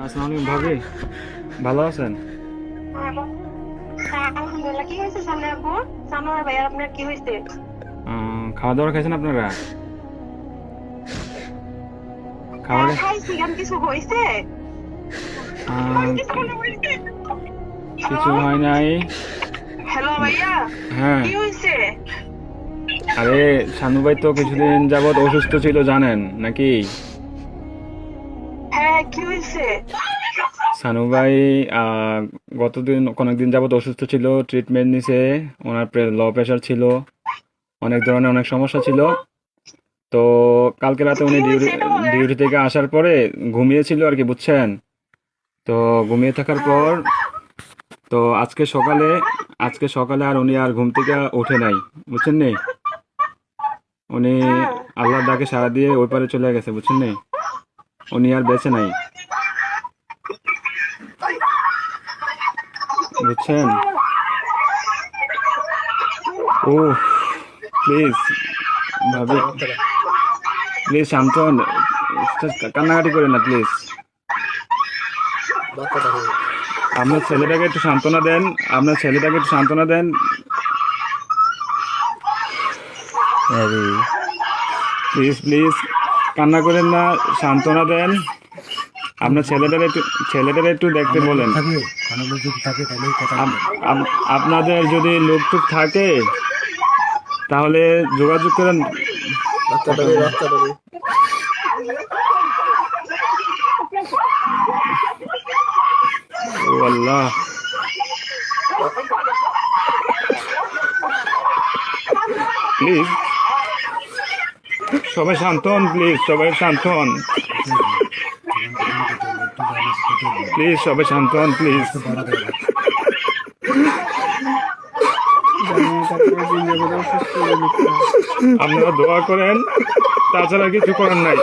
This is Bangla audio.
আসসালামু আলাইকুম ভাবি, ভালো আছেন? হ্যাঁ, আলহামদুলিল্লাহ। কি হয়েছে সামনে আপু? সানোয়ার ভাই, আপনার কি হয়েছে? খাওয়া দাওয়া খাইছেন আপনারা? খাবার হ্যাঁ, খাই- খাইছি। কেন, কিছু হয়েছে? আহ, কিছু মনে হয়েছে? হ্যালো, কিছু হয় নাই। হ্যালো ভাইয়া, হ্যাঁ, কি হয়েছে? আরে শানু ভাই তো কিছুদিন যাবত অসুস্থ ছিল জানেন নাকি? হ্যাঁ, কি হয়েছে? শানু ভাই আহ, অনেকদিন যাবত অসুস্থ ছিল, ট্রিটমেন্ট নিছে। ওনার লো প্রেশার ছিল, অনেক ধরনের অনেক সমস্যা ছিল। তো কালকে রাতে উনি কি হয়েছে এটা বলেন। ডিউটি থেকে আসার পরে ঘুমিয়েছিল আর কি, বুঝছেন? তো ঘুমিয়ে থাকার হ্যাঁ, পর তো আজকে সকালে আর উনি আর ঘুম থেকে ওঠে নাই, বুঝছেন নি? উনি হ্যাঁ। আল্লাহর ডাকে সাড়া দিয়ে ওই পারে চলে গেছে, বুঝছেন নি? উনি আর বেঁচে নাই, বুঝছেন? ও, প্লিজ ভাবি, প্লিজ শান্ত হন। কান্নাকাটি করেন না প্লিজ। আপনার ছেলেটাকে একটু সান্ত্বনা দেন, আপনার ছেলেটাকে একটু সান্ত্বনা দেন। আরে প্লিজ প্লিজ, কান্না করেন না, সান্ত্বনা দেন। আপনার ছেলেটারে একটু দেখতে আমার লোক বলেন। থাকে, আমার লোক যদি থাকে তাহলে কথা আপ- বলবেন। আপনাদের যদি লোকটুক থাকে তাহলে যোগাযোগ করেন। কথা বলেন। ও আল্লাহ, প্লিজ সবাই শান্ত হন, প্লিজ সবাই শান্ত হন, জীবন কখনো কেটে যাবে, একটু জানিস কেটে যাবে। প্লিজ সবাই শান্ত হন, প্লিজ। কষ্ট বাড়া দেয় না। আপনারা দোয়া করেন, তাছাড়া কিছু করার নাই।